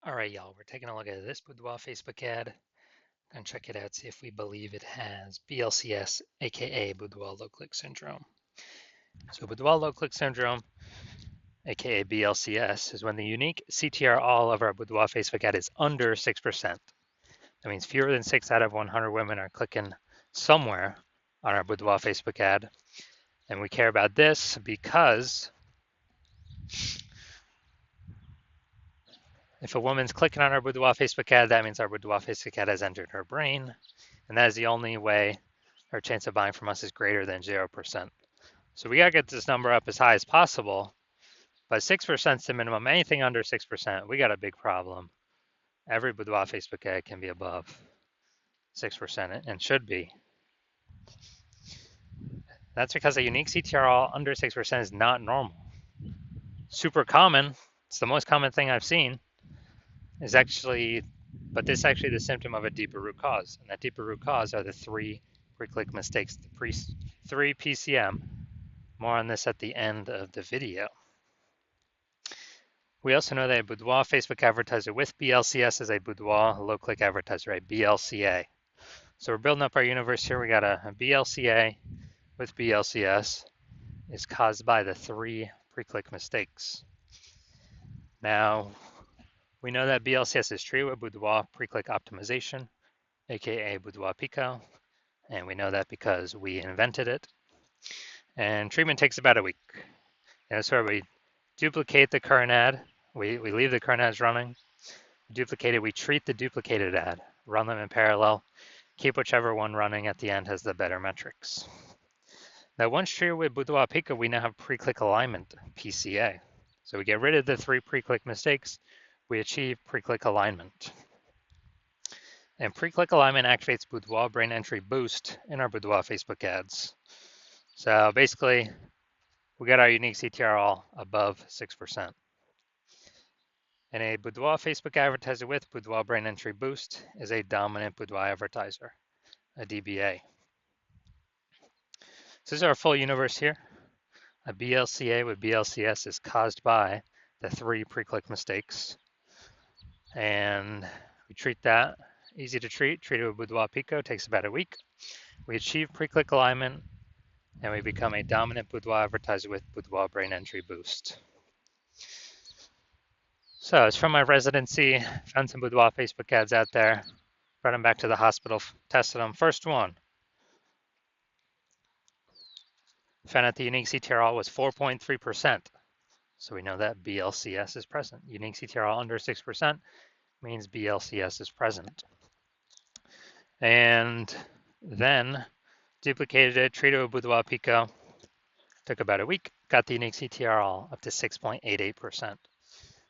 All right, y'all, we're taking a look at this Boudoir Facebook ad. Gonna check it out, see if we believe it has BLCS, aka Boudoir low click syndrome. So Boudoir low click syndrome, aka BLCS, is when the unique CTR all of our Boudoir Facebook ad is under 6%. That means fewer than 6 out of 100 women are clicking somewhere on our Boudoir Facebook ad. And we care about this because if a woman's clicking on our Boudoir Facebook ad, that means our Boudoir Facebook ad has entered her brain. And that is the only way our chance of buying from us is greater than 0%. So we got to get this number up as high as possible, but 6% is the minimum. Anything under 6%, we got a big problem. Every Boudoir Facebook ad can be above 6% and should be. That's because a unique CTRL under 6% is not normal. Super common, it's the most common thing I've seen, is actually, but this is actually the symptom of a deeper root cause. And that deeper root cause are the three pre-click mistakes, the three PCM. More on this at the end of the video. We also know that a Boudoir Facebook advertiser with BLCS is a Boudoir low-click advertiser, a BLCA. So we're building up our universe here. We got a BLCA with BLCS is caused by the three pre-click mistakes. Now, we know that BLCS is treated with Boudoir pre-click optimization, aka Boudoir Pico, and we know that because we invented it. And treatment takes about a week. And that's where we duplicate the current ad. We leave the current ads running. Duplicate it, we treat the duplicated ad, run them in parallel, keep whichever one running at the end has the better metrics. Now, once treated with Boudoir Pico, we now have pre-click alignment, PCA. So we get rid of the three pre-click mistakes, we achieve pre-click alignment. And pre-click alignment activates Boudoir brain entry boost in our Boudoir Facebook ads. So basically, we got our unique CTR all above 6%. And a Boudoir Facebook advertiser with Boudoir brain entry boost is a dominant Boudoir advertiser, a DBA. So this is our full universe here. A BLCA with BLCS is caused by the three pre-click mistakes. And we treat that, easy to treat it with Boudoir Pico, takes about a week. We achieve pre-click alignment, and we become a dominant Boudoir advertiser with Boudoir brain entry boost. So it's from my residency, found some Boudoir Facebook ads out there, brought them back to the hospital, tested them. First one, found out the unique CTRL was 4.3%. So we know that BLCS is present. Unique CTRL under 6% means BLCS is present. And then duplicated it, treated with Boudoir Pico, took about a week, got the unique CTRL up to 6.88%.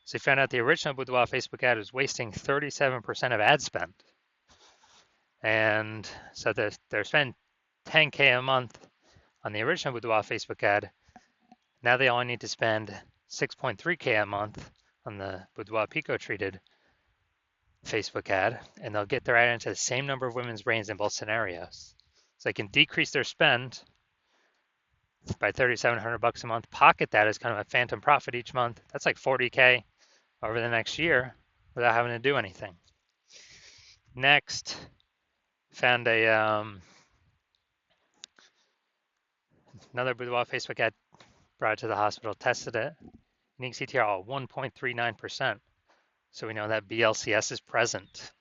So we found out the original Boudoir Facebook ad was wasting 37% of ad spend. And so they're spending 10K a month on the original Boudoir Facebook ad. Now they only need to spend 6.3K a month on the Boudoir Pico treated Facebook ad, and they'll get their ad into the same number of women's brains in both scenarios. So they can decrease their spend by $3,700 a month, pocket that as kind of a phantom profit each month. That's like 40K over the next year without having to do anything. Next, found another Boudoir Facebook ad, brought it to the hospital, tested it. Unique CTR 1.39%. So we know that BLCS is present.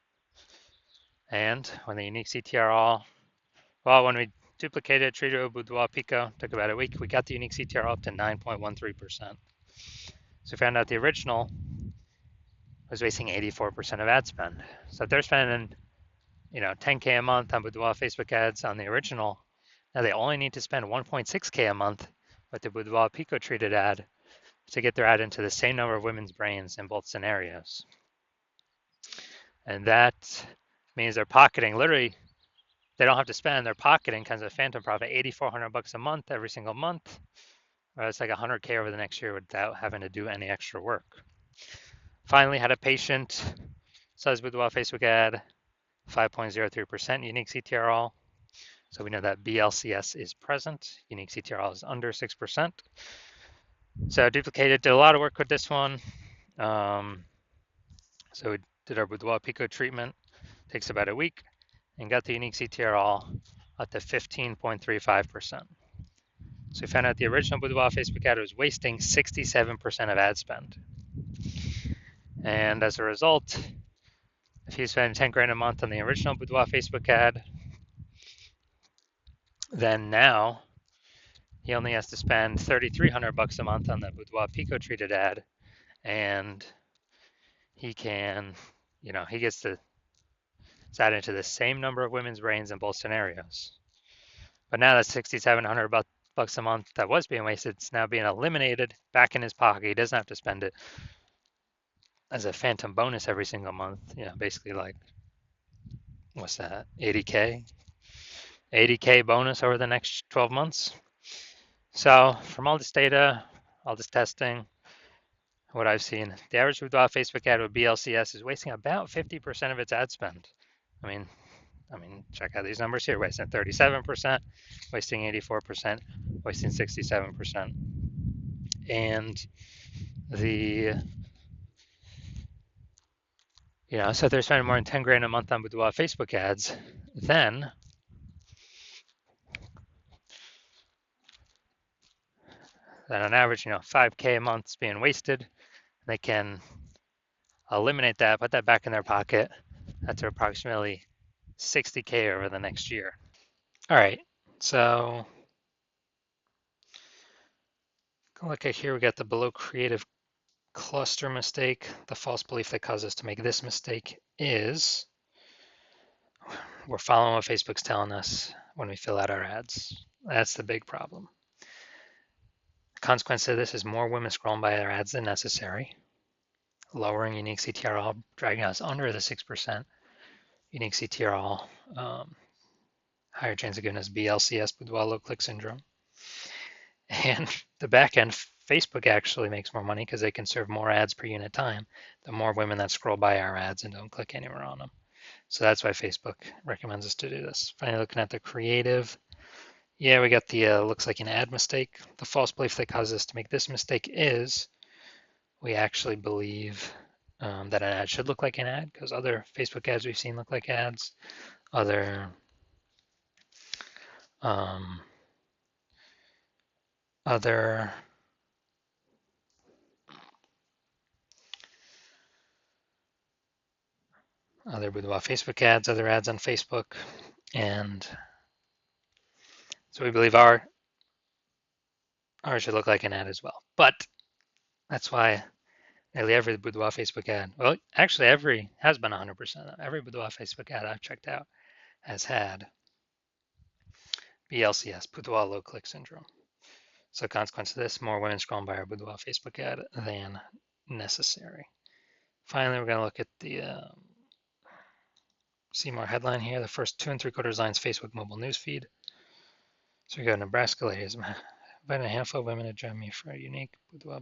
And when the unique CTR when we duplicated it, treated it with Boudoir Pico, took about a week, we got the unique CTR up to 9.13%. So we found out the original was wasting 84% of ad spend. So if they're spending, 10K a month on Boudoir Facebook ads on the original, now they only need to spend 1.6K a month with the Boudoir Pico treated ad to get their ad into the same number of women's brains in both scenarios. And that means they're pocketing, literally, they don't have to spend, they're pocketing kind of a phantom profit, $8,400 a month every single month. Or it's like 100K over the next year without having to do any extra work. Finally, had a patient, says Boudoir Facebook ad, 5.03% unique CTRL. So we know that BLCS is present. Unique CTRL is under 6%. So duplicated, did a lot of work with this one. So we did our Boudoir Pico treatment, takes about a week, and got the unique CTR all up to 15.35%. So we found out the original Boudoir Facebook ad was wasting 67% of ad spend. And as a result, if you spend 10 grand a month on the original Boudoir Facebook ad, then now he only has to spend 3,300 bucks a month on the Boudoir Pico treated ad, and he can, he gets to add into the same number of women's brains in both scenarios. But now that 6,700 bucks a month that was being wasted, it's now being eliminated back in his pocket. He doesn't have to spend it as a phantom bonus every single month. Basically like, what's that, 80K bonus over the next 12 months. So from all this data, all this testing, what I've seen, the average Boudoir Facebook ad with BLCS is wasting about 50% of its ad spend. I mean, check out these numbers here: wasting 37%, wasting 84%, wasting 67%. And so if they're spending more than 10 grand a month on Boudoir Facebook ads, then on average, 5K a month is being wasted. They can eliminate that, put that back in their pocket. That's approximately 60K over the next year. All right, so look at here, we got the below creative cluster mistake. The false belief that caused us to make this mistake is we're following what Facebook's telling us when we fill out our ads. That's the big problem. The consequence of this is more women scrolling by our ads than necessary, lowering unique CTRL, dragging us under the 6% unique CTRL, higher chance of giving us BLCS, Boudoir low click syndrome. And the back end, Facebook actually makes more money because they can serve more ads per unit time, the more women that scroll by our ads and don't click anywhere on them. So that's why Facebook recommends us to do this. Finally, looking at the creative, yeah, we got the looks like an ad mistake. The false belief that causes us to make this mistake is we actually believe that an ad should look like an ad because other Facebook ads we've seen look like ads. Other Boudoir Facebook ads, other ads on Facebook, and so we believe ours should look like an ad as well. But that's why nearly every Boudoir Facebook ad, well, actually has been 100%. Every Boudoir Facebook ad I've checked out has had BLCS, Boudoir low click syndrome. So consequence of this, more women scrolling by our Boudoir Facebook ad than necessary. Finally, we're going to look at the see more headline here. The first 2 3/4 lines Facebook mobile newsfeed. So we go Nebraska ladies. Inviting a handful of women to join me for a unique Boudoir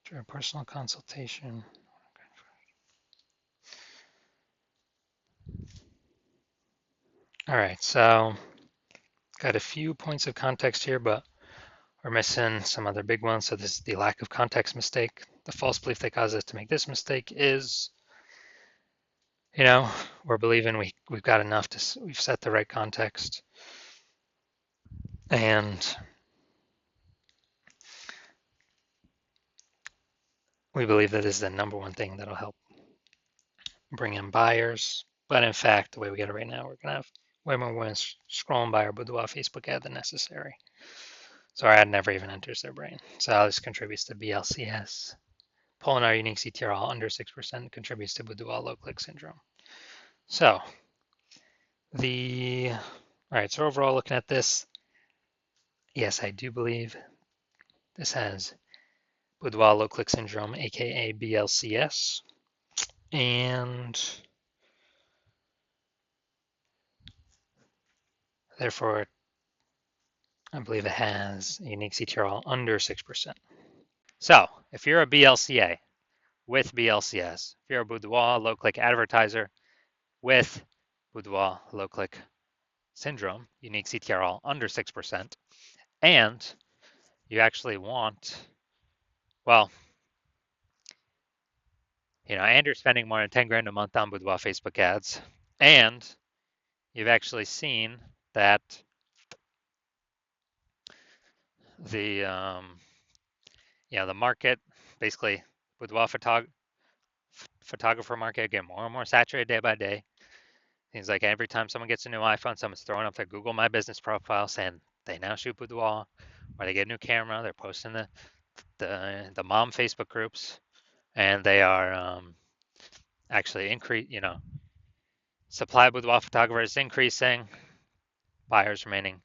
during a personal consultation. All right, so got a few points of context here, but we're missing some other big ones. So this is the lack of context mistake. The false belief that caused us to make this mistake is, we're believing we've got enough we've set the right context. And we believe that is the number one thing that'll help bring in buyers. But in fact, the way we get it right now, we're going to have way more women scrolling by our Boudoir Facebook ad than necessary. So our ad never even enters their brain. So this contributes to BLCS. Pulling our unique CTRL under 6% contributes to Boudoir low click syndrome. So all right, so overall looking at this, yes, I do believe this has Boudoir low click syndrome, aka BLCS. And therefore, I believe it has a unique CTRL under 6%. So if you're a BLCA with BLCS, if you're a Boudoir low click advertiser with Boudoir low click syndrome, unique CTRL under 6%, and you actually want, well, and you're spending more than 10 grand a month on Boudoir Facebook ads, and you've actually seen that the the market, basically Boudoir photographer market, getting more and more saturated day by day. Seems like every time someone gets a new iPhone, someone's throwing up their Google My Business profile saying they now shoot boudoir, or they get a new camera. They're posting the mom Facebook groups, and they are actually supply of boudoir photographers increasing, buyers remaining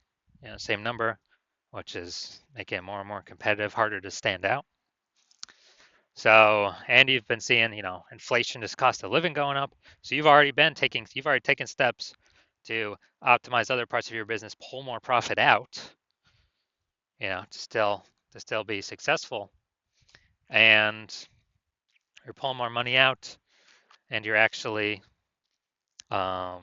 same number, which is making it more and more competitive, harder to stand out. So, and you've been seeing, inflation, is cost of living going up. So you've already taken steps to optimize other parts of your business, pull more profit out, to still be successful. And you're pulling more money out, and you're actually, um,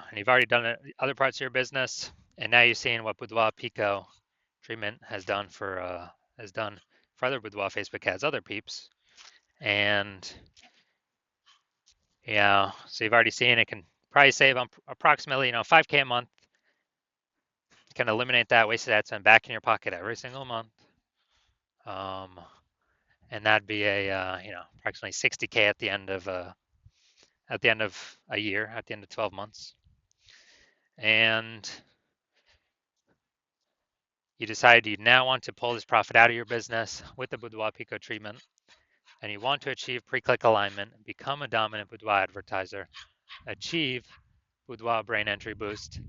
and you've already done it other parts of your business, and now you're seeing what Boudoir Pico treatment has done for other Boudoir Facebook ads, other peeps, and so you've already seen it can probably save approximately 5K a month. You can eliminate that wasted ad spend back in your pocket every single month, um, and that'd be approximately 60K at the end of a year, at the end of 12 months, and you decide you now want to pull this profit out of your business with the Boudoir Pico treatment, and you want to achieve pre-click alignment, become a dominant Boudoir advertiser, achieve Boudoir brain entry boost,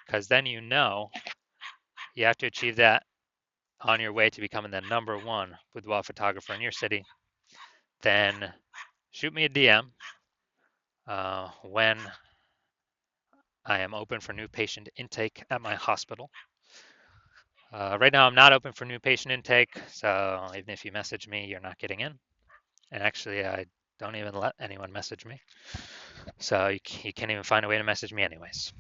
because then you have to achieve that on your way to becoming the number one boudoir photographer in your city. Then shoot me a DM when I am open for new patient intake at my hospital. Right now, I'm not open for new patient intake, so even if you message me, you're not getting in. And actually, I don't even let anyone message me, so you can't even find a way to message me anyways.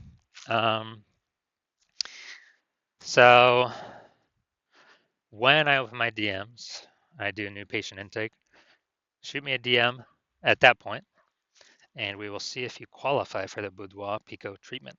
So when I open my DMs, I do new patient intake. Shoot me a DM at that point, and we will see if you qualify for the Boudoir Pico treatment.